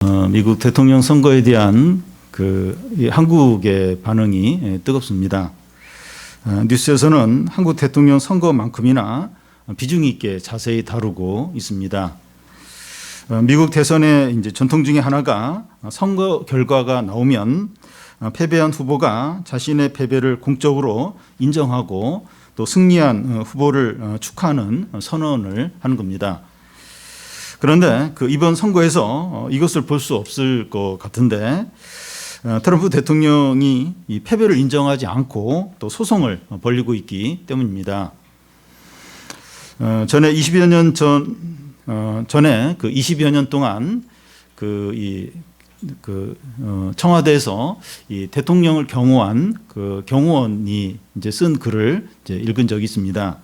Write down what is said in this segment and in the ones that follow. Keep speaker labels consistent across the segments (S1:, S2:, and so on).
S1: 미국 대통령 선거에 대한 한국의 반응이 뜨겁습니다. 뉴스에서는 한국 대통령 선거만큼이나 비중 있게 자세히 다루고 있습니다. 미국 대선의 이제 전통 중에 하나가 선거 결과가 나오면 패배한 후보가 자신의 패배를 공적으로 인정하고 또 승리한 후보를 축하하는 선언을 하는 겁니다. 그런데 이번 선거에서 이것을 볼 수 없을 것 같은데 트럼프 대통령이 이 패배를 인정하지 않고 또 소송을 벌이고 있기 때문입니다. 전에 20여 년 전에 20여 년 동안 청와대에서 이 대통령을 경호한 경호원이 이제 쓴 글을 이제 읽은 적이 있습니다.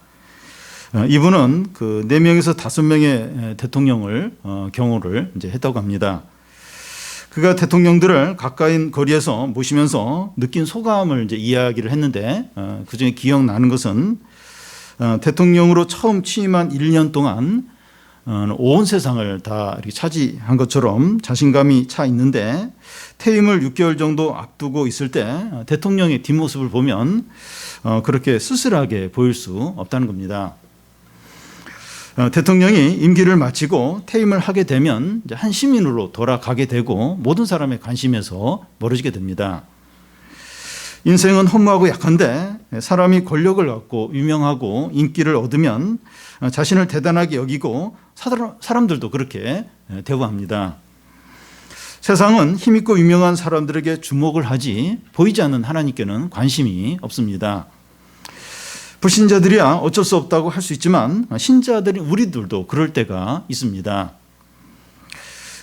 S1: 이분은 4명에서 5명의 대통령을 경호를 이제 했다고 합니다. 그가 대통령들을 가까이 거리에서 모시면서 느낀 소감을 이제 이야기를 했는데 그 중에 기억나는 것은 대통령으로 처음 취임한 1년 동안 온 세상을 다 이렇게 차지한 것처럼 자신감이 차 있는데 퇴임을 6개월 정도 앞두고 있을 때 대통령의 뒷모습을 보면 그렇게 쓸쓸하게 보일 수 없다는 겁니다. 대통령이 임기를 마치고 퇴임을 하게 되면 이제 한 시민으로 돌아가게 되고 모든 사람의 관심에서 멀어지게 됩니다. 인생은 허무하고 약한데 사람이 권력을 갖고 유명하고 인기를 얻으면 자신을 대단하게 여기고 사람들도 그렇게 대우합니다. 세상은 힘있고 유명한 사람들에게 주목을 하지 보이지 않는 하나님께는 관심이 없습니다. 불신자들이야 어쩔 수 없다고 할 수 있지만 신자들인 우리들도 그럴 때가 있습니다.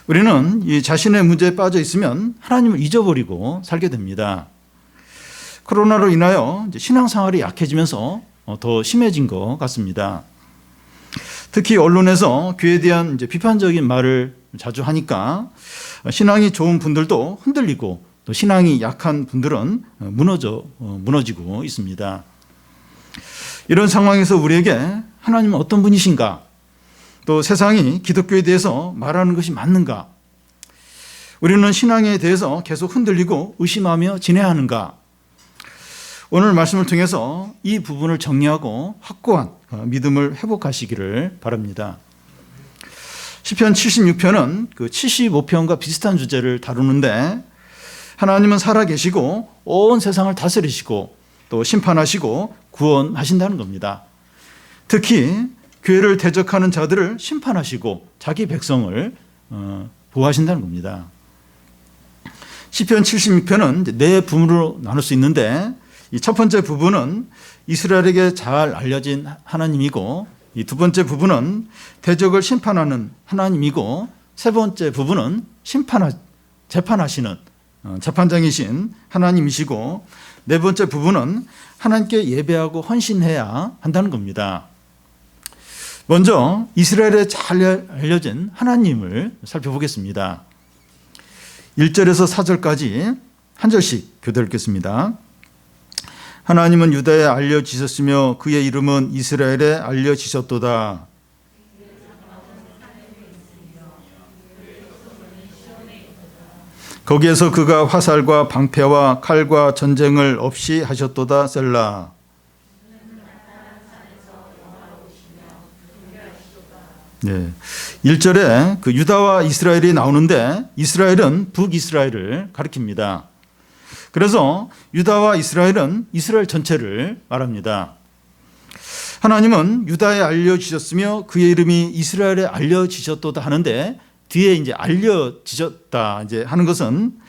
S1: 우리는 이 자신의 문제에 빠져 있으면 하나님을 잊어버리고 살게 됩니다. 코로나로 인하여 신앙생활이 약해지면서 더 심해진 것 같습니다. 특히 언론에서 교회에 대한 비판적인 말을 자주 하니까 신앙이 좋은 분들도 흔들리고 또 신앙이 약한 분들은 무너지고 있습니다. 이런 상황에서 우리에게 하나님은 어떤 분이신가? 또 세상이 기독교에 대해서 말하는 것이 맞는가? 우리는 신앙에 대해서 계속 흔들리고 의심하며 지내야 하는가? 오늘 말씀을 통해서 이 부분을 정리하고 확고한 믿음을 회복하시기를 바랍니다. 시편 76편은 75편과 비슷한 주제를 다루는데 하나님은 살아계시고 온 세상을 다스리시고 또 심판하시고 구원하신다는 겁니다. 특히 교회를 대적하는 자들을 심판하시고 자기 백성을 보호하신다는 겁니다. 시편 76편은 네 부분으로 나눌 수 있는데 이 첫 번째 부분은 이스라엘에게 잘 알려진 하나님이고 이 두 번째 부분은 대적을 심판하는 하나님이고 세 번째 부분은 재판하시는 재판장이신 하나님이시고 네 번째 부분은 하나님께 예배하고 헌신해야 한다는 겁니다. 먼저 이스라엘에 잘 알려진 하나님을 살펴보겠습니다. 1절에서 4절까지 한 절씩 교대 읽겠습니다. 하나님은 유다에 알려지셨으며 그의 이름은 이스라엘에 알려지셨도다. 거기에서 그가 화살과 방패와 칼과 전쟁을 없이 하셨도다. 셀라. 네. 1절에 유다와 이스라엘이 나오는데 이스라엘은 북이스라엘을 가리킵니다. 그래서 유다와 이스라엘은 이스라엘 전체를 말합니다. 하나님은 유다에 알려지셨으며 그의 이름이 이스라엘에 알려지셨도다 하는데 뒤에 이제 알려지셨다 이제 하는 것은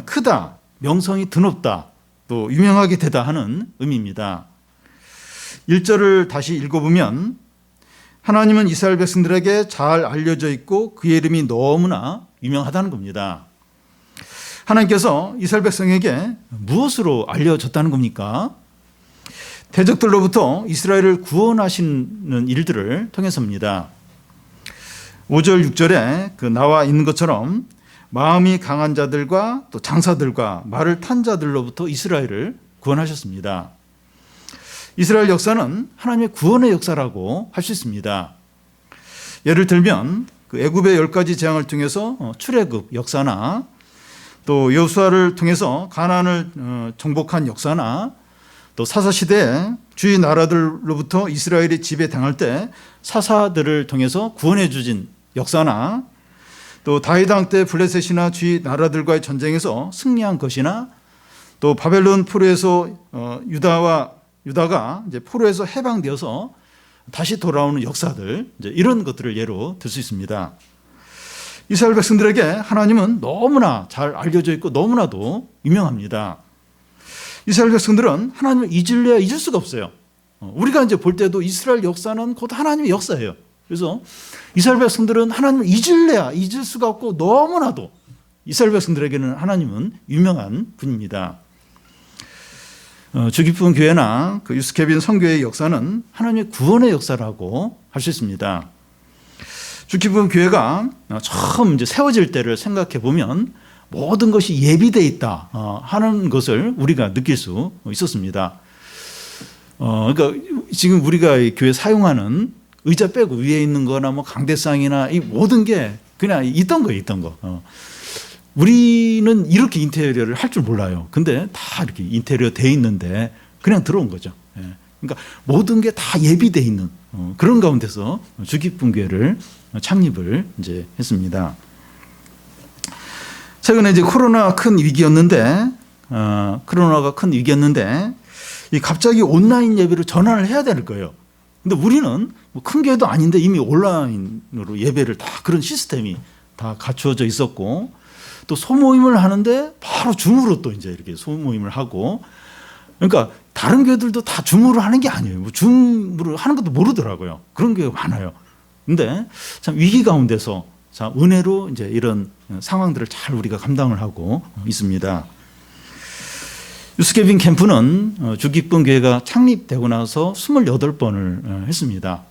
S1: 크다, 명성이 드높다, 또 유명하게 되다 하는 의미입니다. 1절을 다시 읽어보면 하나님은 이스라엘 백성들에게 잘 알려져 있고 그의 이름이 너무나 유명하다는 겁니다. 하나님께서 이스라엘 백성에게 무엇으로 알려졌다는 겁니까? 대적들로부터 이스라엘을 구원하시는 일들을 통해서입니다. 5절 6절에 나와 있는 것처럼 마음이 강한 자들과 또 장사들과 말을 탄 자들로부터 이스라엘을 구원하셨습니다. 이스라엘 역사는 하나님의 구원의 역사라고 할 수 있습니다. 예를 들면 그 애굽의 10가지 재앙을 통해서 출애굽 역사나 또 여호수아를 통해서 가나안을 정복한 역사나 또 사사시대에 주위 나라들로부터 이스라엘이 지배당할 때 사사들을 통해서 구원해 주신 역사나 또 다윗 왕 때 블레셋이나 주위 나라들과의 전쟁에서 승리한 것이나 또 바벨론 포로에서 유다가 이제 포로에서 해방되어서 다시 돌아오는 역사들, 이제 이런 것들을 예로 들 수 있습니다. 이스라엘 백성들에게 하나님은 너무나 잘 알려져 있고 너무나도 유명합니다. 이스라엘 백성들은 하나님을 잊을래야 잊을 수가 없어요. 우리가 이제 볼 때도 이스라엘 역사는 곧 하나님의 역사예요. 그래서 이스라엘 백성들은 하나님을 잊을래야 잊을 수가 없고 너무나도 이스라엘 백성들에게는 하나님은 유명한 분입니다. 주기쁨 교회나 그 유스케빈 선교회의 역사는 하나님의 구원의 역사라고 할 수 있습니다. 주기쁨 교회가 처음 이제 세워질 때를 생각해 보면 모든 것이 예비되어 있다 하는 것을 우리가 느낄 수 있었습니다. 그러니까 지금 우리가 이 교회 사용하는 의자 빼고 위에 있는 거나 뭐 강대상이나 이 모든 게 그냥 있던 거예요, 있던 거. 우리는 이렇게 인테리어를 할 줄 몰라요. 근데 다 이렇게 인테리어 돼 있는데 그냥 들어온 거죠. 그러니까 모든 게 다 예비돼 있는 그런 가운데서 주기쁨 교회를 창립을 이제 했습니다. 최근에 이제 코로나가 큰 위기였는데 이 갑자기 온라인 예배로 전환을 해야 될 거예요. 근데 우리는 뭐 큰 교회도 아닌데 이미 온라인으로 예배를 다 그런 시스템이 다 갖추어져 있었고 또 소모임을 하는데 바로 줌으로 또 이제 이렇게 소모임을 하고 그러니까 다른 교회들도 다 줌으로 하는 게 아니에요. 뭐 줌으로 하는 것도 모르더라고요. 그런 교회가 많아요. 근데 참 위기 가운데서 자, 은혜로 이제 이런 상황들을 잘 우리가 감당을 하고 있습니다. 유스케빈 캠프는 주기쁨 교회가 창립되고 나서 28번을 했습니다.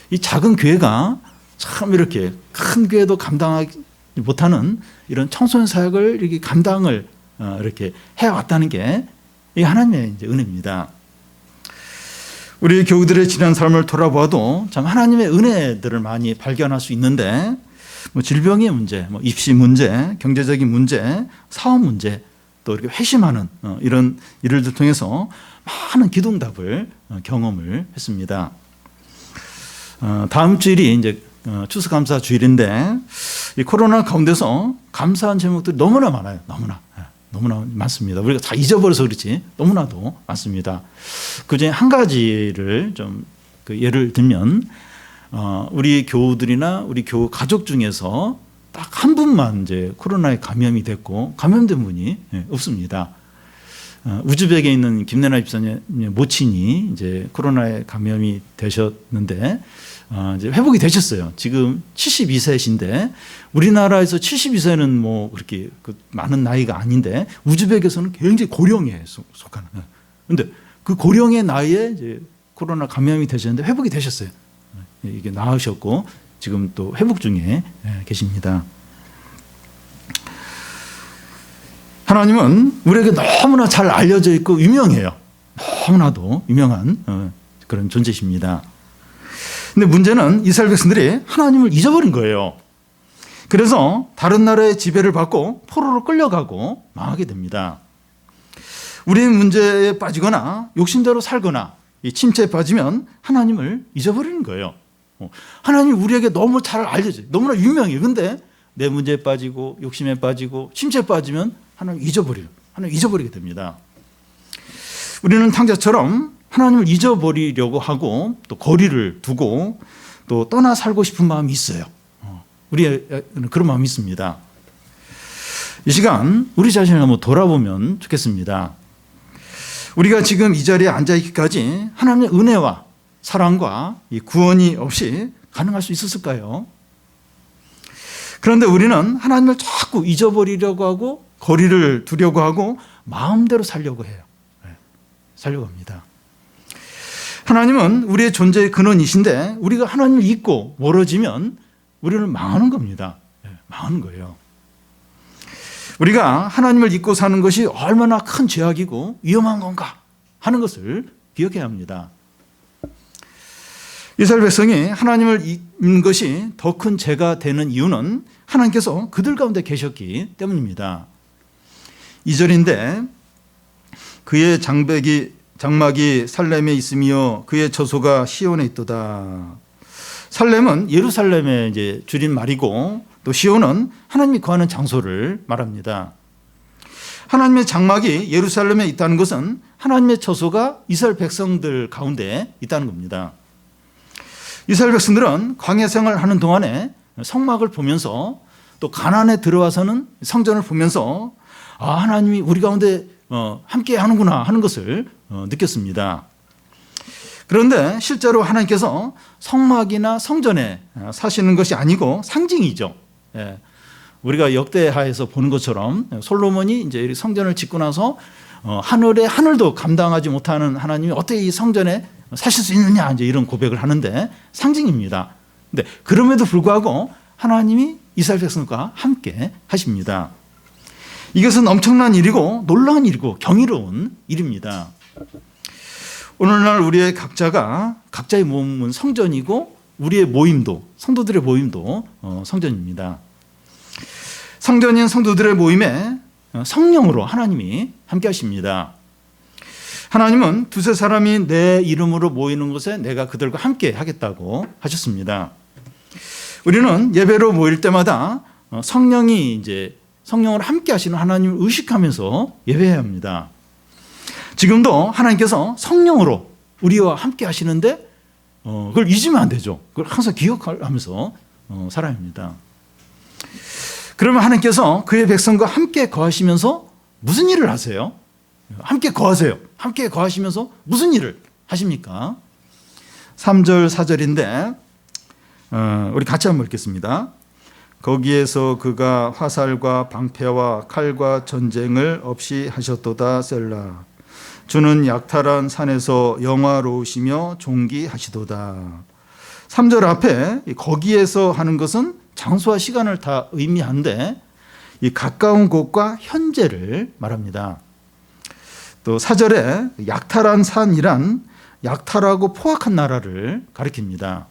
S1: 이 작은 교회가 참 이렇게 큰 교회도 감당하지 못하는 이런 청소년 사역을 이렇게 감당을 이렇게 해왔다는 게 이 하나님의 이제 은혜입니다. 우리 교우들의 지난 삶을 돌아보아도 참 하나님의 은혜들을 많이 발견할 수 있는데 뭐 질병의 문제, 뭐 입시 문제, 경제적인 문제, 사업 문제, 또 이렇게 회심하는 이런 일들을 통해서 많은 기도응답을 경험을 했습니다. 다음 주일이 이제 추수감사 주일인데 이 코로나 가운데서 감사한 제목들이 너무나 많아요. 너무나 많습니다. 우리가 다 잊어버려서 그렇지 너무나도 많습니다. 그중에 한 가지를 좀 그 예를 들면 우리 교우들이나 우리 교우 가족 중에서 딱 한 분만 이제 코로나에 감염이 됐고 감염된 분이 없습니다. 우즈벡에 있는 김내나 집사님의 모친이 이제 코로나에 감염이 되셨는데 이제 회복이 되셨어요. 지금 72세신데 우리나라에서 72세는 뭐 그렇게 많은 나이가 아닌데 우즈벡에서는 굉장히 고령에 속하는. 그런데 그 고령의 나이에 이제 코로나 감염이 되셨는데 회복이 되셨어요. 이게 나으셨고 지금 또 회복 중에 계십니다. 하나님은 우리에게 너무나 잘 알려져 있고 유명해요. 너무나도 유명한 그런 존재십니다. 근데 문제는 이스라엘 백성들이 하나님을 잊어버린 거예요. 그래서 다른 나라의 지배를 받고 포로로 끌려가고 망하게 됩니다. 우리는 문제에 빠지거나 욕심대로 살거나 이 침체에 빠지면 하나님을 잊어버리는 거예요. 하나님이 우리에게 너무 잘 알려져요. 너무나 유명해요. 근데 내 문제에 빠지고 욕심에 빠지고 침체에 빠지면 하나님 잊어버리게 됩니다. 우리는 탕자처럼 하나님을 잊어버리려고 하고 또 거리를 두고 또 떠나 살고 싶은 마음이 있어요. 우리는 그런 마음이 있습니다. 이 시간 우리 자신을 한번 돌아보면 좋겠습니다. 우리가 지금 이 자리에 앉아있기까지 하나님의 은혜와 사랑과 이 구원이 없이 가능할 수 있었을까요? 그런데 우리는 하나님을 자꾸 잊어버리려고 하고 거리를 두려고 하고 마음대로 살려고 해요. 살려고 합니다. 하나님은 우리의 존재의 근원이신데 우리가 하나님을 잊고 멀어지면 우리는 망하는 겁니다. 망하는 거예요. 우리가 하나님을 잊고 사는 것이 얼마나 큰 죄악이고 위험한 건가 하는 것을 기억해야 합니다. 이스라엘 백성이 하나님을 잊는 것이 더 큰 죄가 되는 이유는 하나님께서 그들 가운데 계셨기 때문입니다. 2절인데 그의 장막이 살렘에 있으며 그의 처소가 시온에 있도다. 살렘은 예루살렘의 이제 줄임말이고 또 시온은 하나님이 거하는 장소를 말합니다. 하나님의 장막이 예루살렘에 있다는 것은 하나님의 처소가 이스라엘 백성들 가운데 있다는 겁니다. 이스라엘 백성들은 광야 생활하는 동안에 성막을 보면서 또 가나안에 들어와서는 성전을 보면서 하나님이 우리 가운데 함께 하는구나 하는 것을 느꼈습니다. 그런데 실제로 하나님께서 성막이나 성전에 사시는 것이 아니고 상징이죠. 우리가 역대하에서 보는 것처럼 솔로몬이 이제 성전을 짓고 나서 하늘도 감당하지 못하는 하나님이 어떻게 이 성전에 사실 수 있느냐 이제 이런 고백을 하는데 상징입니다. 근데 그럼에도 불구하고 하나님이 이스라엘 백성과 함께 하십니다. 이것은 엄청난 일이고 놀라운 일이고 경이로운 일입니다. 오늘날 우리의 각자의 몸은 성전이고 우리의 모임도 성도들의 모임도 성전입니다. 성전인 성도들의 모임에 성령으로 하나님이 함께 하십니다. 하나님은 두세 사람이 내 이름으로 모이는 곳에 내가 그들과 함께 하겠다고 하셨습니다. 우리는 예배로 모일 때마다 성령으로 함께 하시는 하나님을 의식하면서 예배해야 합니다. 지금도 하나님께서 성령으로 우리와 함께 하시는데 그걸 잊으면 안 되죠. 그걸 항상 기억하면서 살아야 합니다. 그러면 하나님께서 그의 백성과 함께 거하시면서 무슨 일을 하세요? 함께 거하세요. 함께 거하시면서 무슨 일을 하십니까? 3절 4절인데 우리 같이 한번 읽겠습니다. 거기에서 그가 화살과 방패와 칼과 전쟁을 없이 하셨도다 셀라. 주는 약탈한 산에서 영화로우시며 존귀하시도다. 3절 앞에 거기에서 하는 것은 장소와 시간을 다 의미하는데 이 가까운 곳과 현재를 말합니다. 또 4절에 약탈한 산이란 약탈하고 포악한 나라를 가리킵니다.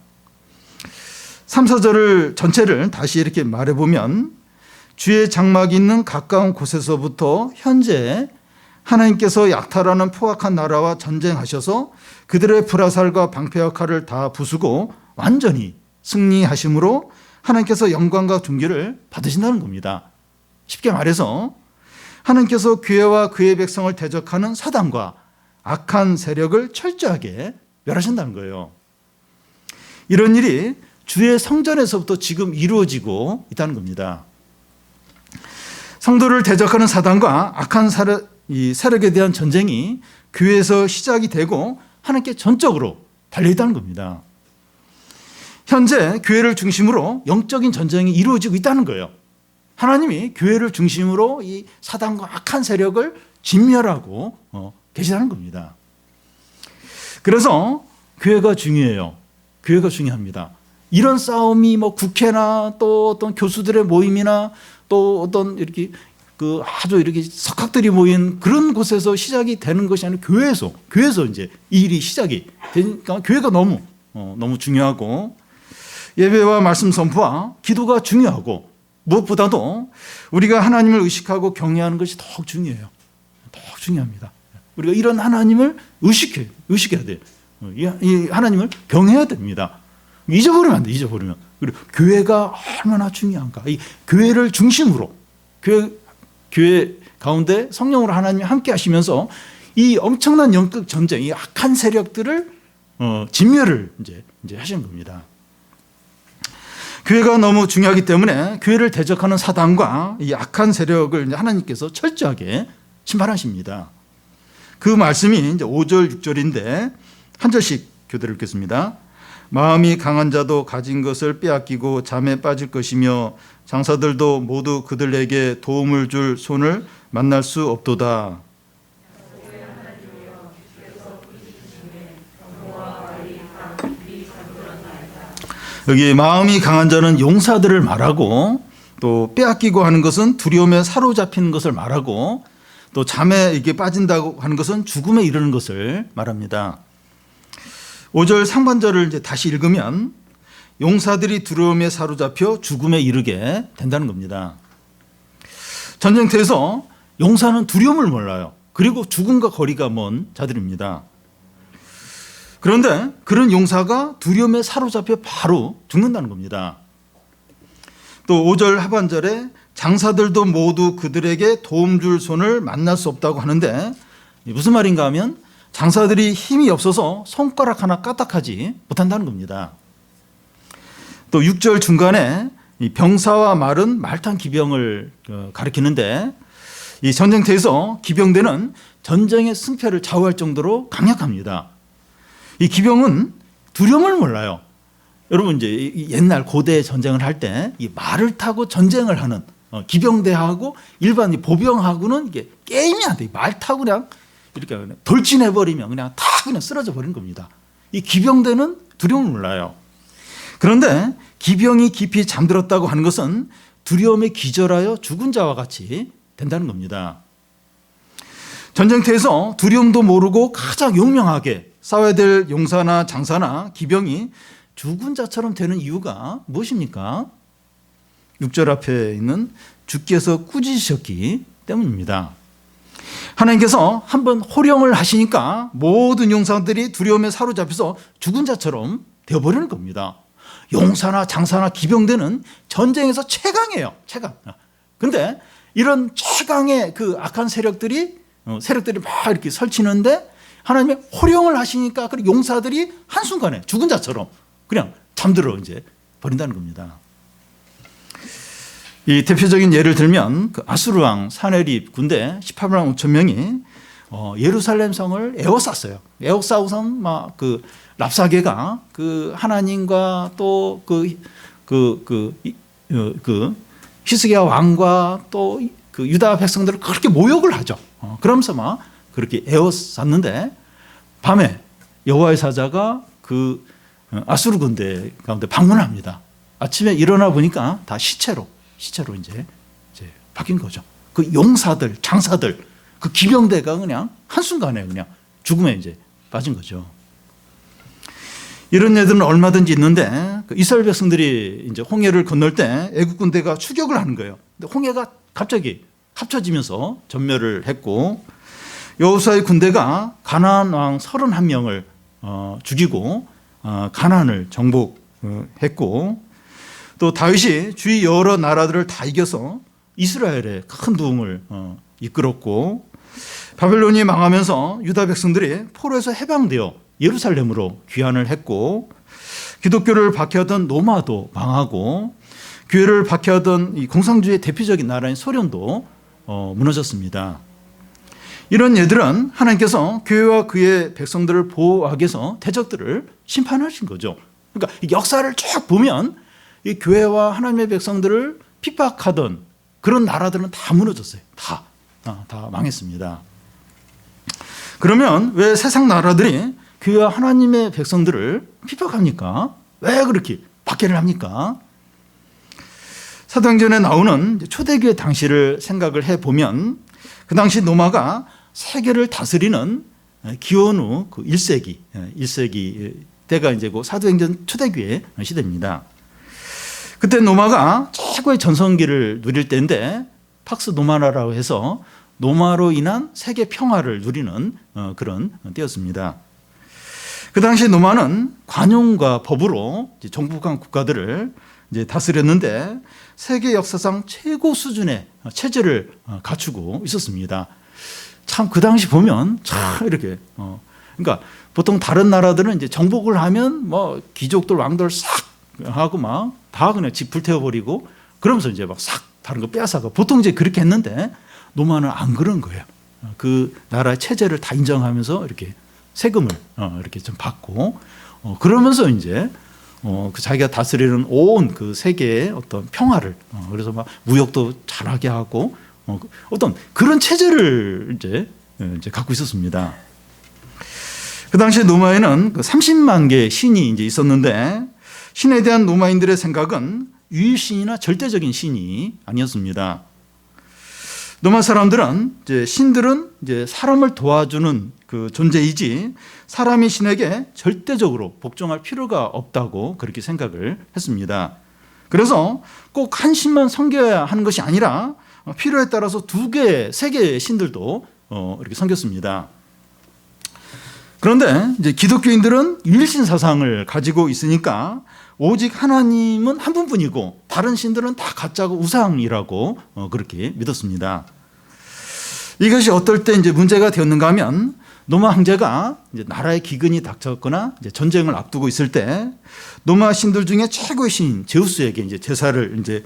S1: 3, 4절을 전체를 다시 이렇게 말해보면 주의 장막이 있는 가까운 곳에서부터 현재 하나님께서 약탈하는 포악한 나라와 전쟁하셔서 그들의 불화살과 방패와 칼을 다 부수고 완전히 승리하심으로 하나님께서 영광과 존귀를 받으신다는 겁니다. 쉽게 말해서 하나님께서 교회와 그의 백성을 대적하는 사단과 악한 세력을 철저하게 멸하신다는 거예요. 이런 일이 주의 성전에서부터 지금 이루어지고 있다는 겁니다. 성도를 대적하는 사단과 악한 세력에 대한 전쟁이 교회에서 시작이 되고 하나님께 전적으로 달려있다는 겁니다. 현재 교회를 중심으로 영적인 전쟁이 이루어지고 있다는 거예요. 하나님이 교회를 중심으로 이 사단과 악한 세력을 진멸하고 계시다는 겁니다. 그래서 교회가 중요해요. 교회가 중요합니다. 이런 싸움이 국회나 또 어떤 교수들의 모임이나 또 어떤 이렇게 아주 이렇게 석학들이 모인 그런 곳에서 시작이 되는 것이 아니라 교회에서 이제 이 일이 시작이 되니까 교회가 너무 중요하고 예배와 말씀 선포와 기도가 중요하고 무엇보다도 우리가 하나님을 의식하고 경외하는 것이 더욱 중요해요. 더욱 중요합니다. 우리가 이런 하나님을 의식해야 돼요. 이 하나님을 경외해야 됩니다. 잊어버리면 안 돼. 잊어버리면. 그리고 교회가 얼마나 중요한가. 이 교회를 중심으로 교회 가운데 성령으로 하나님이 함께 하시면서 이 엄청난 영적 전쟁, 이 악한 세력들을 진멸을 이제 하시는 겁니다. 교회가 너무 중요하기 때문에 교회를 대적하는 사단과 이 악한 세력을 이제 하나님께서 철저하게 심판하십니다. 그 말씀이 이제 5절, 6절인데 한 절씩 교대로 읽겠습니다. 마음이 강한 자도 가진 것을 빼앗기고 잠에 빠질 것이며 장사들도 모두 그들에게 도움을 줄 손을 만날 수 없도다. 여기 마음이 강한 자는 용사들을 말하고 또 빼앗기고 하는 것은 두려움에 사로잡히는 것을 말하고 또 잠에 이게 빠진다고 하는 것은 죽음에 이르는 것을 말합니다. 5절 상반절을 이제 다시 읽으면 용사들이 두려움에 사로잡혀 죽음에 이르게 된다는 겁니다. 전쟁터에서 용사는 두려움을 몰라요. 그리고 죽음과 거리가 먼 자들입니다. 그런데 그런 용사가 두려움에 사로잡혀 바로 죽는다는 겁니다. 또 5절 하반절에 장사들도 모두 그들에게 도움 줄 손을 만날 수 없다고 하는데 무슨 말인가 하면 장사들이 힘이 없어서 손가락 하나 까딱하지 못한다는 겁니다. 또 6절 중간에 병사와 말은 말탄 기병을 가리키는데 이 전쟁터에서 기병대는 전쟁의 승패를 좌우할 정도로 강력합니다. 이 기병은 두려움을 몰라요. 여러분 이제 옛날 고대 전쟁을 할 때 이 말을 타고 전쟁을 하는 기병대하고 일반 보병하고는 이게 게임이 안 돼. 말 타고 그냥 이렇게 돌진해 버리면 그냥 다 그냥 쓰러져 버리는 겁니다. 이 기병대는 두려움을 몰라요. 그런데 기병이 깊이 잠들었다고 하는 것은 두려움에 기절하여 죽은 자와 같이 된다는 겁니다. 전쟁터에서 두려움도 모르고 가장 용맹하게 싸워야 될 용사나 장사나 기병이 죽은 자처럼 되는 이유가 무엇입니까? 6절 앞에 있는 주께서 꾸짖으셨기 때문입니다. 하나님께서 한번 호령을 하시니까 모든 용사들이 두려움에 사로잡혀서 죽은 자처럼 되어버리는 겁니다. 용사나 장사나 기병대는 전쟁에서 최강이에요. 최강. 그런데 이런 최강의 그 악한 세력들이 막 이렇게 설치는데 하나님이 호령을 하시니까 그 용사들이 한순간에 죽은 자처럼 그냥 잠들어 이제 버린다는 겁니다. 이 대표적인 예를 들면 그 아수르 왕 사네립 군대 18만 5천 명이 예루살렘 성을 에워쌌어요. 에워싸고선 막 그 랍사게가 그 하나님과 또 그 히스기야 왕과 또 그 유다 백성들을 그렇게 모욕을 하죠. 그러면서 막 그렇게 에워쌌는데 밤에 여호와의 사자가 그 아수르 군대 가운데 방문합니다. 아침에 일어나 보니까 다 시체로 이제 바뀐 거죠. 그 용사들, 장사들, 그 기병대가 그냥 한순간에 그냥 죽음에 이제 빠진 거죠. 이런 예들은 얼마든지 있는데 그 이스라엘 백성들이 이제 홍해를 건널 때 애국 군대가 추격을 하는 거예요. 근데 홍해가 갑자기 합쳐지면서 전멸을 했고 여호수아의 군대가 가나안 왕 31명을 죽이고 가나안을 정복했고 또 다윗이 주위 여러 나라들을 다 이겨서 이스라엘에 큰 도움을 이끌었고 바벨론이 망하면서 유다 백성들이 포로에서 해방되어 예루살렘으로 귀환을 했고 기독교를 박해하던 로마도 망하고 교회를 박해하던 이 공산주의의 대표적인 나라인 소련도 무너졌습니다. 이런 예들은 하나님께서 교회와 그의 백성들을 보호하기 위해서 대적들을 심판하신 거죠. 그러니까 역사를 쭉 보면 이 교회와 하나님의 백성들을 핍박하던 그런 나라들은 다 무너졌어요. 다 망했습니다. 그러면 왜 세상 나라들이 교회와 하나님의 백성들을 핍박합니까? 왜 그렇게 박해를 합니까? 사도행전에 나오는 초대교회 당시를 생각을 해보면 그 당시 로마가 세계를 다스리는 기원후 그 1세기 때가 이제 그 사도행전 초대교회 시대입니다. 그때 로마가 최고의 전성기를 누릴 때인데 팍스 노마나라고 해서 로마로 인한 세계 평화를 누리는 그런 때였습니다. 그 당시 로마는 관용과 법으로 정복한 국가들을 이제 다스렸는데 세계 역사상 최고 수준의 체제를 갖추고 있었습니다. 참 그 당시 보면 참 이렇게 그러니까 보통 다른 나라들은 이제 정복을 하면 뭐 귀족들 왕들 싹 하고 막 다 그냥 집 불태워버리고 그러면서 이제 막 싹 다른 거 빼앗아가 보통 이제 그렇게 했는데 로마는 안 그런 거예요. 그 나라의 체제를 다 인정하면서 이렇게 세금을 이렇게 좀 받고 그러면서 이제 그 자기가 다스리는 온 그 세계의 어떤 평화를 그래서 막 무역도 잘하게 하고 어떤 그런 체제를 이제 갖고 있었습니다. 그 당시 로마에는 그 30만 개의 신이 이제 있었는데 신에 대한 로마인들의 생각은 유일신이나 절대적인 신이 아니었습니다. 로마 사람들은 이제 신들은 이제 사람을 도와주는 그 존재이지 사람이 신에게 절대적으로 복종할 필요가 없다고 그렇게 생각을 했습니다. 그래서 꼭 한 신만 섬겨야 하는 것이 아니라 필요에 따라서 2개, 3개의 신들도 이렇게 섬겼습니다. 그런데 이제 기독교인들은 유일신 사상을 가지고 있으니까 오직 하나님은 한 분뿐이고 다른 신들은 다 가짜고 우상이라고 그렇게 믿었습니다. 이것이 어떨 때 이제 문제가 되었는가 하면 로마 황제가 이제 나라의 기근이 닥쳤거나 이제 전쟁을 앞두고 있을 때 로마 신들 중에 최고의 신 제우스에게 이제 제사를 이제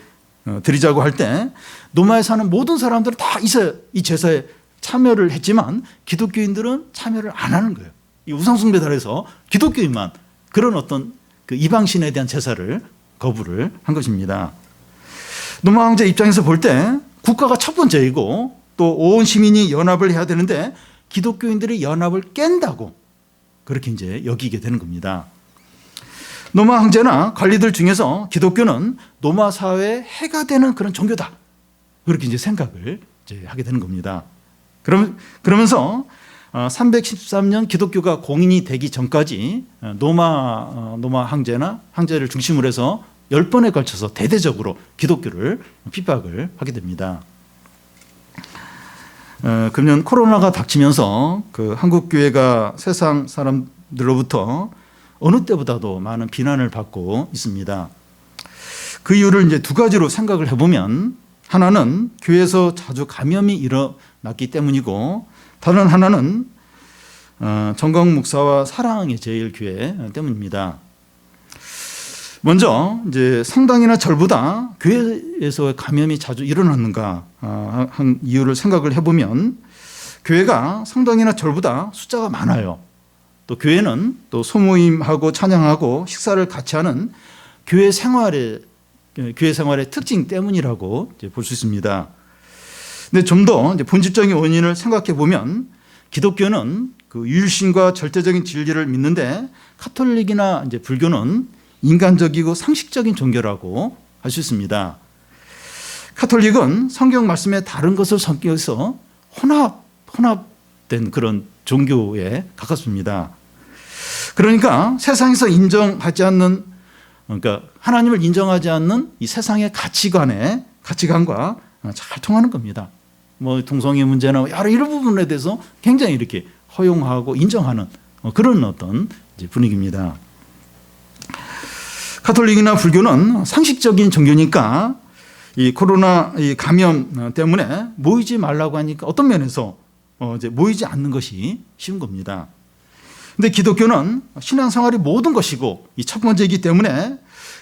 S1: 드리자고 할 때 로마에 사는 모든 사람들은 다 이 제사에 참여를 했지만 기독교인들은 참여를 안 하는 거예요. 이 우상숭배달에서 기독교인만 그런 어떤 그 이방신에 대한 제사를 거부를 한 것입니다. 로마 황제 입장에서 볼 때 국가가 첫 번째이고 또 온 시민이 연합을 해야 되는데 기독교인들이 연합을 깬다고 그렇게 이제 여기게 되는 겁니다. 로마 황제나 관리들 중에서 기독교는 로마 사회에 해가 되는 그런 종교다. 그렇게 이제 생각을 이제 하게 되는 겁니다. 그러면서 313년 기독교가 공인이 되기 전까지 로마 황제를 중심으로 해서 10번에 걸쳐서 대대적으로 기독교를 핍박을 하게 됩니다. 금년 코로나가 닥치면서 그 한국 교회가 세상 사람들로부터 어느 때보다도 많은 비난을 받고 있습니다. 그 이유를 이제 2가지로 생각을 해보면 하나는 교회에서 자주 감염이 일어났기 때문이고 다른 하나는 정광훈 목사와 사랑의 제일교회 때문입니다. 먼저 이제 성당이나 절보다 교회에서 감염이 자주 일어났는가 한 이유를 생각을 해보면 교회가 성당이나 절보다 숫자가 많아요. 또 교회는 또 소모임하고 찬양하고 식사를 같이 하는 교회 생활의 특징 때문이라고 볼 수 있습니다. 근데 좀 더 본질적인 원인을 생각해 보면 기독교는 그 유일신과 절대적인 진리를 믿는데 카톨릭이나 이제 불교는 인간적이고 상식적인 종교라고 할 수 있습니다. 카톨릭은 성경 말씀에 다른 것을 섞여서 혼합된 그런 종교에 가깝습니다. 그러니까 세상에서 인정하지 않는, 그러니까 하나님을 인정하지 않는 이 세상의 가치관과 잘 통하는 겁니다. 뭐 동성애 문제나 여러 이런 부분에 대해서 굉장히 이렇게 허용하고 인정하는 그런 어떤 분위기입니다. 카톨릭이나 불교는 상식적인 종교니까 이 코로나 감염 때문에 모이지 말라고 하니까 어떤 면에서 이제 모이지 않는 것이 쉬운 겁니다. 근데 기독교는 신앙생활이 모든 것이고 이 첫 번째이기 때문에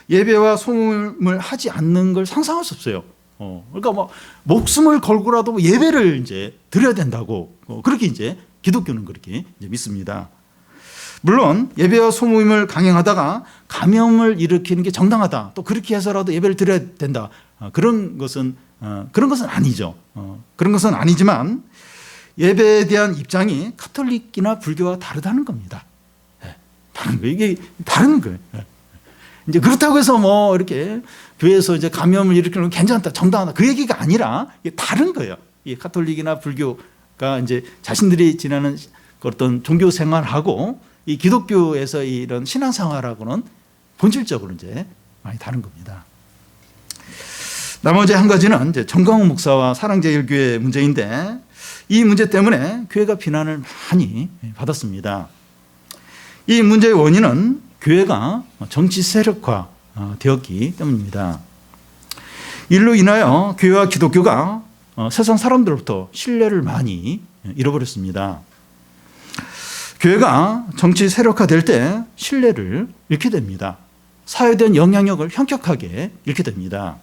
S1: 예배와 소모임을 하지 않는 걸 상상할 수 없어요. 그러니까 뭐 목숨을 걸고라도 예배를 이제 드려야 된다고 그렇게 이제 기독교는 그렇게 이제 믿습니다. 물론 예배와 소모임을 강행하다가 감염을 일으키는 게 정당하다. 또 그렇게 해서라도 예배를 드려야 된다. 그런 것은 아니죠. 그런 것은 아니지만 예배에 대한 입장이 카톨릭이나 불교와 다르다는 겁니다. 다른 거예요. 이게 다른 거예요. 이제 그렇다고 해서 뭐 이렇게 교회에서 이제 감염을 일으키는 건 괜찮다, 정당하다 그 얘기가 아니라 이게 다른 거예요. 이 카톨릭이나 불교가 이제 자신들이 지내는 어떤 종교 생활하고 이 기독교에서 이런 신앙생활하고는 본질적으로 이제 많이 다른 겁니다. 나머지 한 가지는 이제 정광훈 목사와 사랑제일교회 문제인데 이 문제 때문에 교회가 비난을 많이 받았습니다. 이 문제의 원인은 교회가 정치 세력화 되었기 때문입니다. 이로 인하여 교회와 기독교가 세상 사람들로부터 신뢰를 많이 잃어버렸습니다. 교회가 정치 세력화될 때 신뢰를 잃게 됩니다. 사회에 대한 영향력을 현격하게 잃게 됩니다.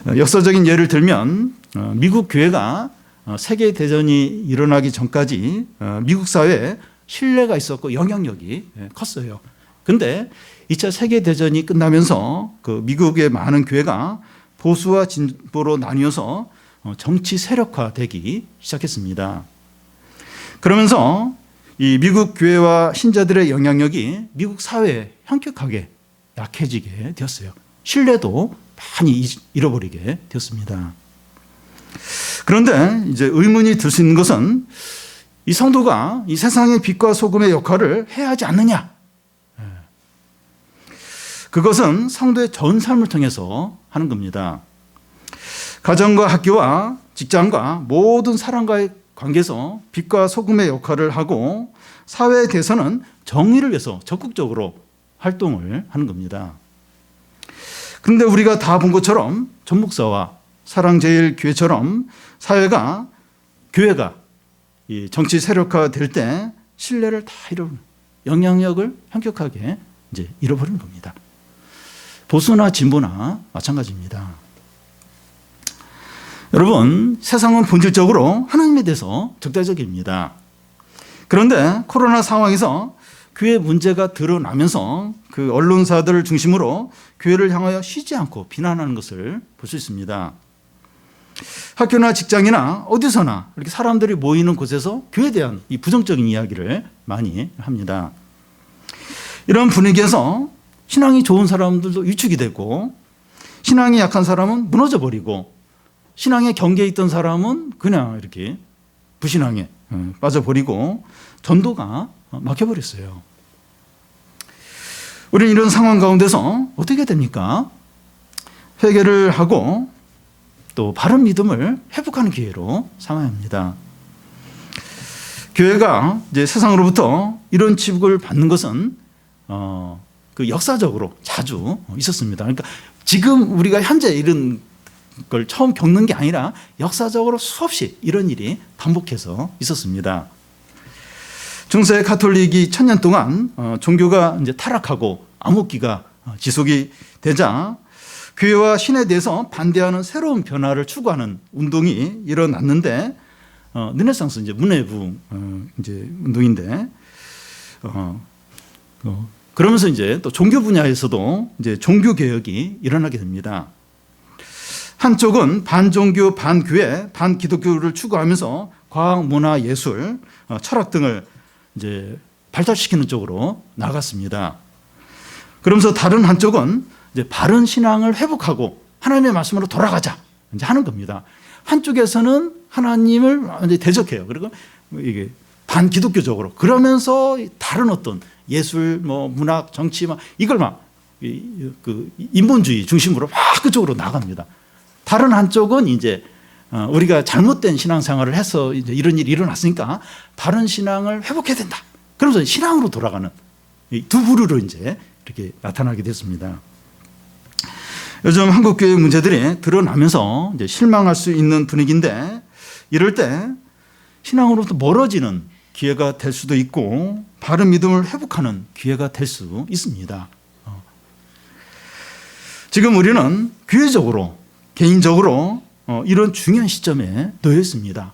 S1: 역사적인 예를 들면 미국 교회가 세계대전이 일어나기 전까지 미국 사회에 신뢰가 있었고 영향력이 컸어요. 그런데 2차 세계대전이 끝나면서 그 미국의 많은 교회가 보수와 진보로 나뉘어서 정치 세력화되기 시작했습니다. 그러면서 이 미국 교회와 신자들의 영향력이 미국 사회에 현격하게 약해지게 되었어요. 신뢰도 많이 잃어버리게 되었습니다. 그런데 이제 의문이 들 수 있는 것은 이 성도가 이 세상의 빛과 소금의 역할을 해야 하지 않느냐? 그것은 성도의 전 삶을 통해서 하는 겁니다. 가정과 학교와 직장과 모든 사람과의 관계에서 빛과 소금의 역할을 하고 사회에 대해서는 정의를 위해서 적극적으로 활동을 하는 겁니다. 그런데 우리가 다 본 것처럼 전 목사와 사랑제일교회처럼 사회가 교회가 이 정치 세력화 될 때 신뢰를 다 잃어버리는, 영향력을 현격하게 이제 잃어버리는 겁니다. 보수나 진보나 마찬가지입니다. 여러분, 세상은 본질적으로 하나님에 대해서 적대적입니다. 그런데 코로나 상황에서 교회 문제가 드러나면서 그 언론사들을 중심으로 교회를 향하여 쉬지 않고 비난하는 것을 볼 수 있습니다. 학교나 직장이나 어디서나 이렇게 사람들이 모이는 곳에서 교회에 대한 이 부정적인 이야기를 많이 합니다. 이런 분위기에서 신앙이 좋은 사람들도 위축이 되고 신앙이 약한 사람은 무너져 버리고 신앙의 경계에 있던 사람은 그냥 이렇게 불신앙에 빠져버리고 전도가 막혀버렸어요. 우리는 이런 상황 가운데서 어떻게 됩니까? 회개를 하고 또 바른 믿음을 회복하는 기회로 삼아야 합니다. 교회가 이제 세상으로부터 이런 치복을 받는 것은 그 역사적으로 자주 있었습니다. 그러니까 지금 우리가 현재 이런 걸 처음 겪는 게 아니라 역사적으로 수없이 이런 일이 반복해서 있었습니다. 중세 가톨릭이 1000년 동안 종교가 이제 타락하고 암흑기가 지속이 되자 교회와 신에 대해서 반대하는 새로운 변화를 추구하는 운동이 일어났는데 르네상스 이제 문해부 이제 운동인데 그러면서 이제 또 종교 분야에서도 이제 종교 개혁이 일어나게 됩니다. 한쪽은 반종교, 반교회, 반기독교를 추구하면서 과학, 문화, 예술, 철학 등을 이제 발달시키는 쪽으로 나갔습니다. 그러면서 다른 한쪽은 이제 바른 신앙을 회복하고 하나님의 말씀으로 돌아가자 이제 하는 겁니다. 한쪽에서는 하나님을 이제 대적해요. 그리고 이게 반기독교적으로 그러면서 다른 어떤 예술, 뭐 문학, 정치 막 이걸 막 그 인본주의 중심으로 막 그쪽으로 나갑니다. 다른 한쪽은 이제 우리가 잘못된 신앙생활을 해서 이제 이런 일이 일어났으니까 바른 신앙을 회복해야 된다. 그러면서 신앙으로 돌아가는 이 두 부류로 이제 이렇게 나타나게 됐습니다. 요즘 한국 교회 문제들이 드러나면서 이제 실망할 수 있는 분위기인데 이럴 때 신앙으로부터 멀어지는 기회가 될 수도 있고 바른 믿음을 회복하는 기회가 될 수 있습니다. 지금 우리는 교회적으로 개인적으로 이런 중요한 시점에 놓여 있습니다.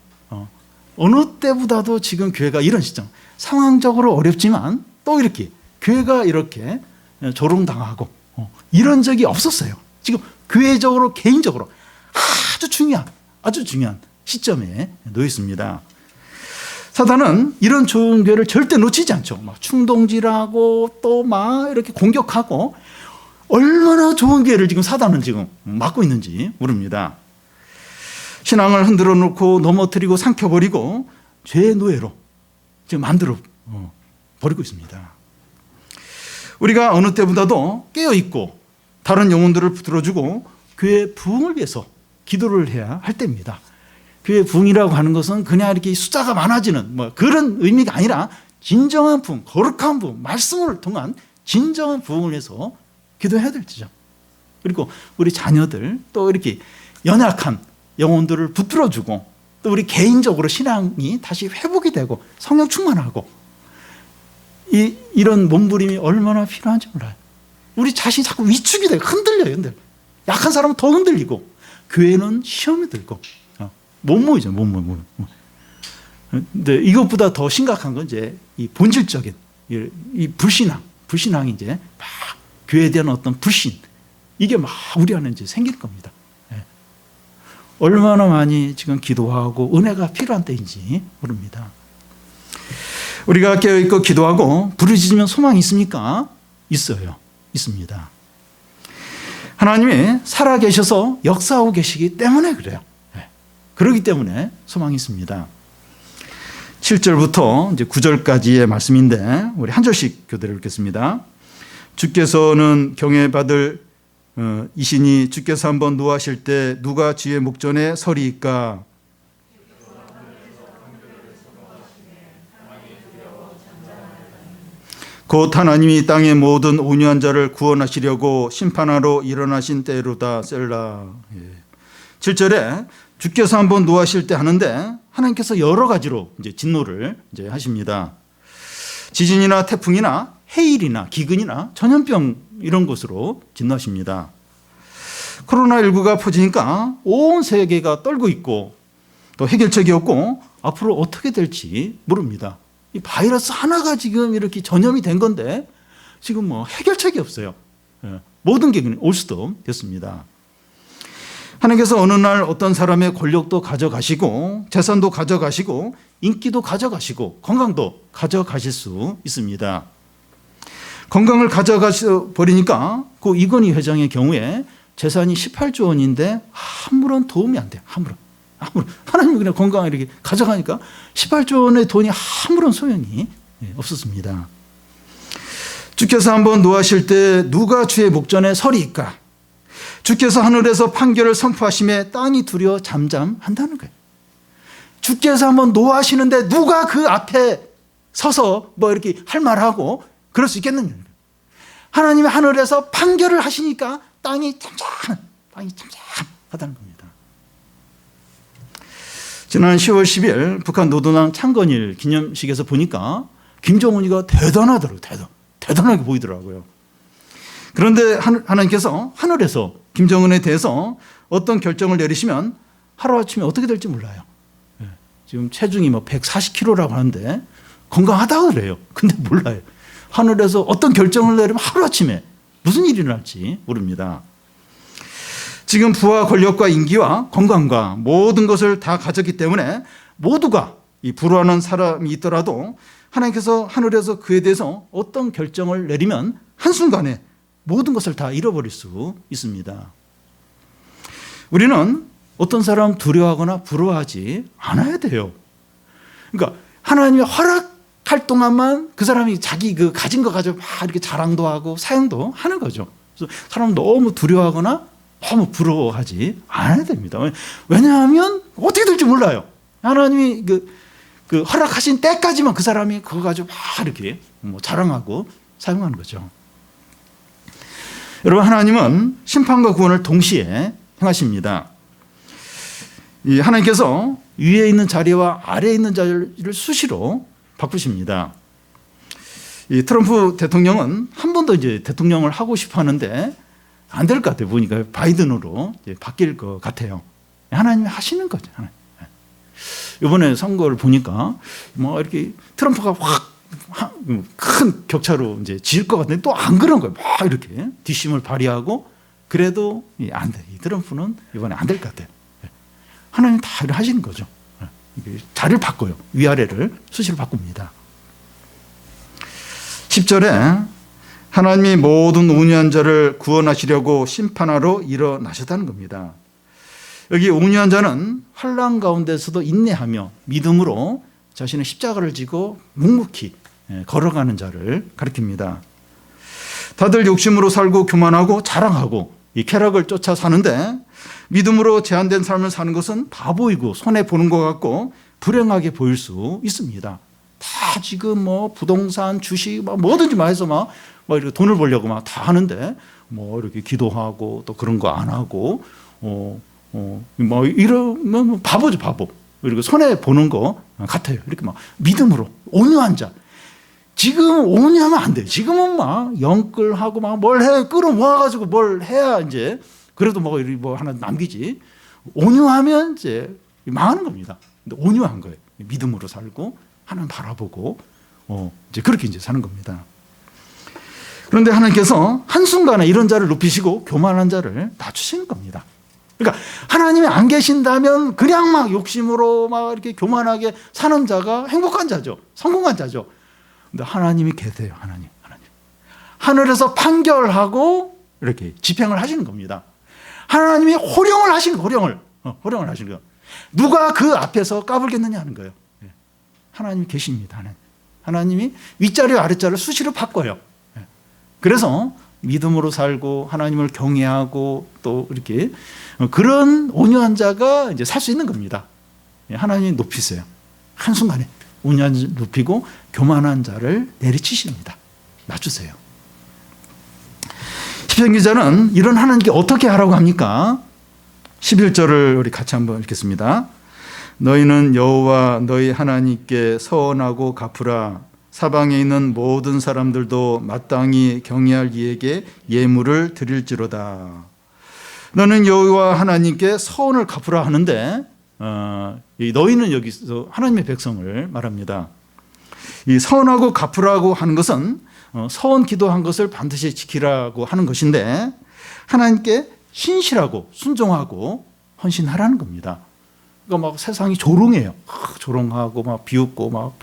S1: 어느 때보다도 지금 교회가 이런 시점, 상황적으로 어렵지만 또 이렇게 교회가 이렇게 조롱당하고 이런 적이 없었어요. 지금 교회적으로 개인적으로 아주 중요한 시점에 놓여 있습니다. 사단은 이런 좋은 교회를 절대 놓치지 않죠. 막 충동질하고 또 막 이렇게 공격하고 얼마나 좋은 교회를 지금 사단은 지금 막고 있는지 모릅니다. 신앙을 흔들어 놓고 넘어뜨리고 삼켜버리고 죄의 노예로 지금 만들어 버리고 있습니다. 우리가 어느 때보다도 깨어있고 다른 영혼들을 들어주고 교회의 부흥을 위해서 기도를 해야 할 때입니다. 교회 부흥이라고 하는 것은 그냥 이렇게 숫자가 많아지는 뭐 그런 의미가 아니라 진정한 부흥, 거룩한 부흥, 말씀을 통한 진정한 부흥을 해서 기도해야 될 때죠. 그리고 우리 자녀들 또 이렇게 연약한 영혼들을 붙들어주고 또 우리 개인적으로 신앙이 다시 회복이 되고 성령 충만하고 이런 몸부림이 얼마나 필요한지 몰라요. 우리 자신이 자꾸 위축이 되고 흔들려요. 약한 사람은 더 흔들리고 교회는 시험에 들고 못 모이죠. 못 모여. 근데 이것보다 더 심각한 건 이제 이 본질적인 이 불신앙이 이제 막 교회에 대한 어떤 불신 이게 막 우리 안에 이제 생길 겁니다. 얼마나 많이 지금 기도하고 은혜가 필요한 때인지 모릅니다. 우리가 깨어있고 기도하고 부르짖으면 소망이 있습니까? 있어요. 있습니다. 하나님이 살아계셔서 역사하고 계시기 때문에 그래요. 그렇기 때문에 소망이 있습니다. 7절부터 이제 9절까지의 말씀인데 우리 한 절씩 교대를 읽겠습니다. 주께서는 경외받을 이시니 주께서 한번 노하실 때 누가 주의 목전에 서리이까. 곧 하나님이 땅의 모든 온유한 자를 구원하시려고 심판하러 일어나신 때로다. 셀라. 7절에 주께서 한번 노하실 때 하는데 하나님께서 여러 가지로 이제 진노를 이제 하십니다. 지진이나 태풍이나 해일이나 기근이나 전염병 이런 것으로 진노하십니다. 코로나19가 퍼지니까 온 세계가 떨고 있고 또 해결책이 없고 앞으로 어떻게 될지 모릅니다. 이 바이러스 하나가 지금 이렇게 전염이 된 건데 지금 뭐 해결책이 없어요. 모든 게 올 수도 됐습니다. 하나님께서 어느 날 어떤 사람의 권력도 가져가시고 재산도 가져가시고 인기도 가져가시고 건강도 가져가실 수 있습니다. 건강을 가져가셔 버리니까 그 이건희 회장의 경우에 재산이 18조 원인데 아무런 도움이 안 돼요. 아무런. 하나님이 그냥 건강을 이렇게 가져가니까 18조 원의 돈이 아무런 소용이 없었습니다. 주께서 한번 노하실 때 누가 주의 목전에 서리이까. 주께서 하늘에서 판결을 선포하심에 땅이 두려워 잠잠한다는 거예요. 주께서 한번 노하시는데 누가 그 앞에 서서 뭐 이렇게 할 말하고 그럴 수 있겠느냐. 하나님이 하늘에서 판결을 하시니까 땅이 잠잠하다는 겁니다. 지난 10월 10일 북한 노동당 창건일 기념식에서 보니까 김정은이가 대단하더라고요. 대단하게 보이더라고요. 그런데 하나님께서 하늘에서 김정은에 대해서 어떤 결정을 내리시면 하루아침에 어떻게 될지 몰라요. 지금 체중이 뭐 140kg라고 하는데 건강하다고 그래요. 근데 몰라요. 하늘에서 어떤 결정을 내리면 하루아침에 무슨 일이 날지 모릅니다. 지금 부와 권력과 인기와 건강과 모든 것을 다 가졌기 때문에 모두가 이 불화하는 사람이 있더라도 하나님께서 하늘에서 그에 대해서 어떤 결정을 내리면 한순간에 모든 것을 다 잃어버릴 수 있습니다. 우리는 어떤 사람 두려워하거나 부러워하지 않아야 돼요. 그러니까 하나님이 허락할 동안만 그 사람이 자기 그 가진 거 가지고 막 이렇게 자랑도 하고 사용도 하는 거죠. 그래서 사람 너무 두려워하거나 너무 부러워하지 않아야 됩니다. 왜냐하면 어떻게 될지 몰라요. 하나님이 그 허락하신 때까지만 그 사람이 그거 가지고 막 이렇게 뭐 자랑하고 사용하는 거죠. 여러분, 하나님은 심판과 구원을 동시에 행하십니다. 이 하나님께서 위에 있는 자리와 아래에 있는 자리를 수시로 바꾸십니다. 이 트럼프 대통령은 한 번 더 이제 대통령을 하고 싶어 하는데 안 될 것 같아요. 보니까 바이든으로 바뀔 것 같아요. 하나님이 하시는 거죠. 이번에 선거를 보니까 뭐 이렇게 트럼프가 확 큰 격차로 이제 질 것 같은데 또 안 그런 거예요. 막 이렇게 뒷심을 발휘하고 그래도 안 돼. 이 트럼프는 이번에 안 될 것 같아요. 하나님 다 하시는 거죠. 자리를 바꿔요. 위아래를 수시로 바꿉니다. 10절에 하나님이 모든 온유한 자를 구원하시려고 심판하러 일어나셨다는 겁니다. 여기 온유한 자는 환난 가운데서도 인내하며 믿음으로 자신의 십자가를 지고 묵묵히 걸어가는 자를 가리킵니다. 다들 욕심으로 살고 교만하고 자랑하고 이 쾌락을 쫓아 사는데 믿음으로 제한된 삶을 사는 것은 바보이고 손해보는 것 같고 불행하게 보일 수 있습니다. 다 지금 뭐 부동산, 주식, 뭐든지 막 해서 막 이렇게 돈을 벌려고 막 다 하는데 뭐 이렇게 기도하고 또 그런 거 안 하고 뭐 이러면 바보죠, 바보. 그리고 손해 보는 거 같아요. 이렇게 막 믿음으로 온유한 자. 지금 온유하면 안 돼요. 지금은 막 영끌하고 막 뭘 해 끌어모아가지고 뭘 해야 이제 그래도 뭐 하나 남기지. 온유하면 이제 망하는 겁니다. 근데 온유한 거예요. 믿음으로 살고 하나님 바라보고 이제 그렇게 이제 사는 겁니다. 그런데 하나님께서 한순간에 이런 자를 높이시고 교만한 자를 낮추시는 겁니다. 그러니까 하나님이 안 계신다면 그냥 막 욕심으로 막 이렇게 교만하게 사는 자가 행복한 자죠. 성공한 자죠. 근데 하나님이 계세요. 하나님. 하늘에서 판결하고 이렇게 집행을 하시는 겁니다. 하나님이 호령을 하시는 거예요. 호령을 하시는 거예요. 누가 그 앞에서 까불겠느냐 하는 거예요. 하나님이 계십니다. 하나님이 윗자리와 아랫자리를 수시로 바꿔요. 그래서 믿음으로 살고 하나님을 경외하고 또 이렇게 그런 온유한 자가 이제 살 수 있는 겁니다. 하나님이 높이세요. 한순간에 온유한 자를 높이고 교만한 자를 내리치십니다. 낮추세요. 시편 기자는 이런 하나님께 어떻게 하라고 합니까? 11절을 우리 같이 한번 읽겠습니다. 너희는 여호와 너희 하나님께 서원하고 갚으라. 사방에 있는 모든 사람들도 마땅히 경외할 이에게 예물을 드릴지로다. 너는 여호와 하나님께 서원을 갚으라 하는데 이 너희는 여기서 하나님의 백성을 말합니다. 이 서원하고 갚으라고 하는 것은 서원 기도한 것을 반드시 지키라고 하는 것인데 하나님께 신실하고 순종하고 헌신하라는 겁니다. 그러니까 막 세상이 조롱해요. 조롱하고 막 비웃고 막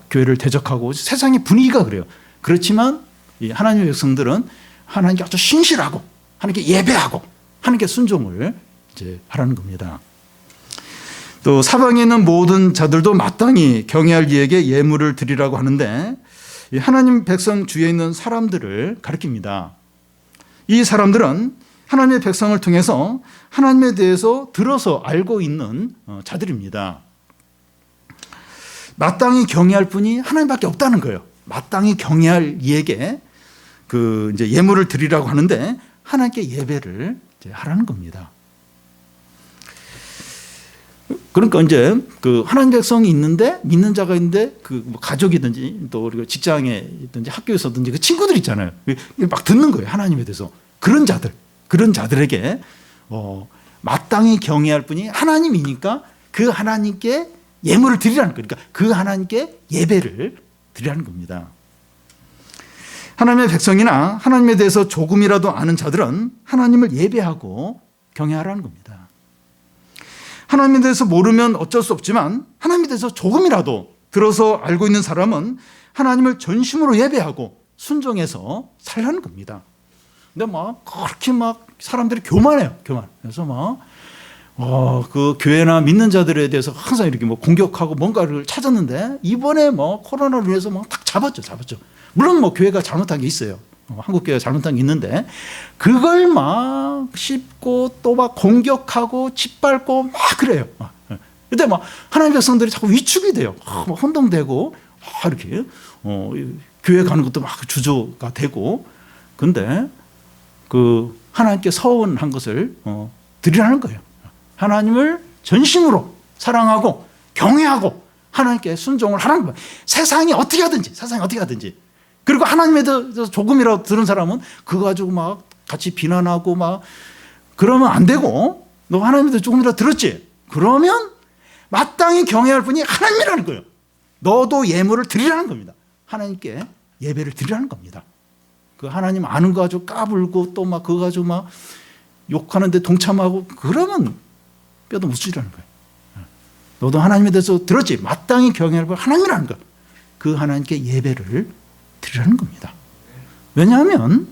S1: 교회를 대적하고 세상의 분위기가 그래요. 그렇지만 이 하나님의 백성들은 하나님께 아주 신실하고 하나님께 예배하고 하나님께 순종을 이제 하라는 겁니다. 또 사방에 있는 모든 자들도 마땅히 경외할 이에게 예물을 드리라고 하는데 이 하나님 백성 주위에 있는 사람들을 가리킵니다. 이 사람들은 하나님의 백성을 통해서 하나님에 대해서 들어서 알고 있는 자들입니다. 마땅히 경외할 분이 하나님밖에 없다는 거예요. 마땅히 경외할 이에게 그 이제 예물을 드리라고 하는데 하나님께 예배를 이제 하라는 겁니다. 그러니까 이제 그 하나님 백성이 있는데 믿는 자가 있는데 그 뭐 가족이든지 또 우리가 직장에 있든지 학교에서든지 그 친구들 있잖아요. 막 듣는 거예요. 하나님에 대해서. 그런 자들에게 마땅히 경외할 분이 하나님이니까 그 하나님께 예물을 드리라는 거예요. 그러니까 그 하나님께 예배를 드리라는 겁니다. 하나님의 백성이나 하나님에 대해서 조금이라도 아는 자들은 하나님을 예배하고 경외하라는 겁니다. 하나님에 대해서 모르면 어쩔 수 없지만 하나님에 대해서 조금이라도 들어서 알고 있는 사람은 하나님을 전심으로 예배하고 순종해서 살라는 겁니다. 근데 막 그렇게 막 사람들이 교만해요. 그래서 막 그 교회나 믿는 자들에 대해서 항상 이렇게 뭐 공격하고 뭔가를 찾았는데 이번에 뭐 코로나로 인해서 막 딱 잡았죠. 물론 뭐 교회가 잘못한 게 있어요. 한국 교회가 잘못한 게 있는데 그걸 막 씹고 또 막 공격하고 짓밟고 막 그래요. 근데 막 하나님 백성들이 자꾸 위축이 돼요. 막 혼동되고 막 이렇게 교회 가는 것도 막 주저가 되고 근데 그 하나님께 서원한 것을 드리라는 거예요. 하나님을 전심으로 사랑하고 경외하고 하나님께 순종을 하라는 거예요. 세상이 어떻게 하든지 그리고 하나님에 대해서 조금이라도 들은 사람은 그거 가지고 막 같이 비난하고 막 그러면 안 되고 너 하나님에 대해서 조금이라도 들었지? 그러면 마땅히 경외할 분이 하나님이라는 거예요. 너도 예물을 드리라는 겁니다. 하나님께 예배를 드리라는 겁니다. 그 하나님 아는 거 가지고 까불고 또 막 그거 가지고 막 욕하는데 동참하고 그러면 뼈도 못 쓰리라는 거예요. 너도 하나님에 대해서 들었지? 마땅히 경외할 분 하나님이라는 거. 그 하나님께 예배를 드리라는 겁니다. 왜냐하면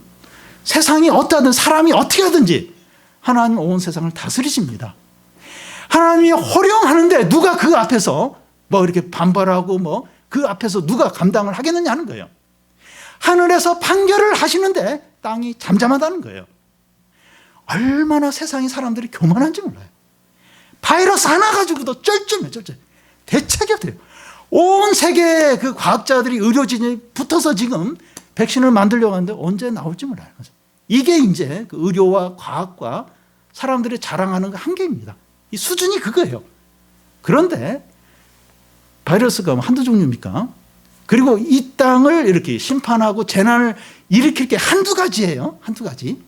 S1: 세상이 어떠하든 사람이 어떻게 하든지 하나님 온 세상을 다스리십니다. 하나님이 호령하는데 누가 그 앞에서 뭐 이렇게 반발하고 뭐 그 앞에서 누가 감당을 하겠느냐 하는 거예요. 하늘에서 판결을 하시는데 땅이 잠잠하다는 거예요. 얼마나 세상의 사람들이 교만한지 몰라요. 바이러스 하나 가지고도 쩔쩔해. 대책이 없대요. 온 세계의 그 과학자들이 의료진이 붙어서 지금 백신을 만들려고 하는데 언제 나올지 몰라요. 이게 이제 그 의료와 과학과 사람들이 자랑하는 한계입니다. 이 수준이 그거예요. 그런데 바이러스가 한두 종류입니까? 그리고 이 땅을 이렇게 심판하고 재난을 일으킬 게 한두 가지예요. 한두 가지.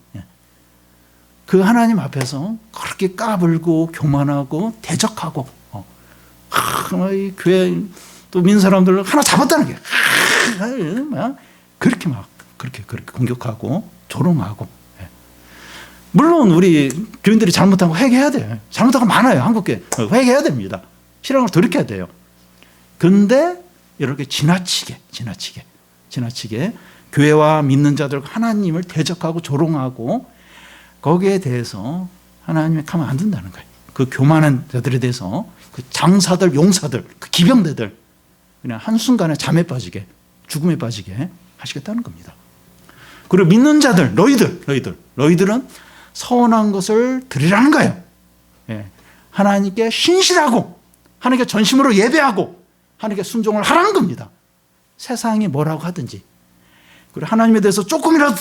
S1: 그 하나님 앞에서 그렇게 까불고 교만하고 대적하고 이 교회 또 믿는 사람들을 하나 잡았다는 게 그렇게 막 그렇게 공격하고 조롱하고 물론 우리 교인들이 잘못한 거 회개해야 돼요. 잘못한 거 많아요. 한국교회 회개해야 됩니다. 신앙을 돌이켜야 돼요. 그런데 이렇게 지나치게 교회와 믿는 자들과 하나님을 대적하고 조롱하고 거기에 대해서 하나님이 가면 안 된다는 거예요. 그 교만한 자들에 대해서 그 장사들, 용사들, 그 기병대들 그냥 한순간에 잠에 빠지게, 죽음에 빠지게 하시겠다는 겁니다. 그리고 믿는 자들, 너희들은 선한 것을 드리라는 거예요. 예. 하나님께 신실하고 하나님께 전심으로 예배하고 하나님께 순종을 하라는 겁니다. 세상이 뭐라고 하든지. 그리고 하나님에 대해서 조금이라도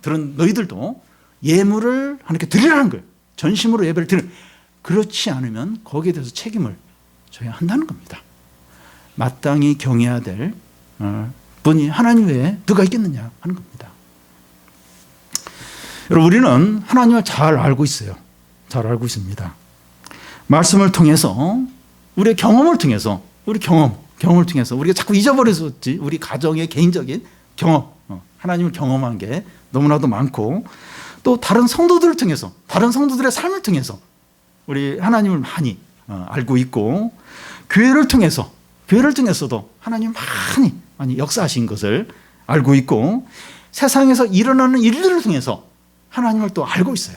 S1: 들은 너희들도 예물을 하나님께 드리라는 거예요. 전심으로 예배를 드리는. 그렇지 않으면 거기에 대해서 책임을 져야 한다는 겁니다. 마땅히 경외해야 될 분이 하나님 외에 누가 있겠느냐 하는 겁니다. 여러분, 우리는 하나님을 잘 알고 있어요. 잘 알고 있습니다. 말씀을 통해서, 우리의 경험을 통해서, 경험을 통해서 우리가 자꾸 잊어버렸었지. 우리 가정의 개인적인 경험, 하나님을 경험한 게 너무나도 많고, 또 다른 성도들을 통해서, 다른 성도들의 삶을 통해서 우리 하나님을 많이 알고 있고, 교회를 통해서도 하나님 많이 역사하신 것을 알고 있고, 세상에서 일어나는 일들을 통해서 하나님을 또 알고 있어요.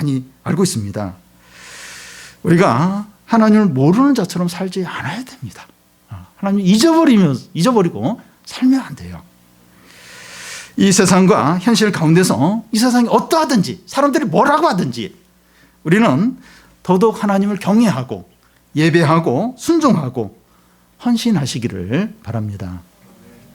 S1: 많이 알고 있습니다. 우리가 하나님을 모르는 자처럼 살지 않아야 됩니다. 하나님 잊어버리고 살면 안 돼요. 이 세상과 현실 가운데서 이 세상이 어떠하든지, 사람들이 뭐라고 하든지 우리는 더더욱 하나님을 경외하고 예배하고 순종하고 헌신하시기를 바랍니다.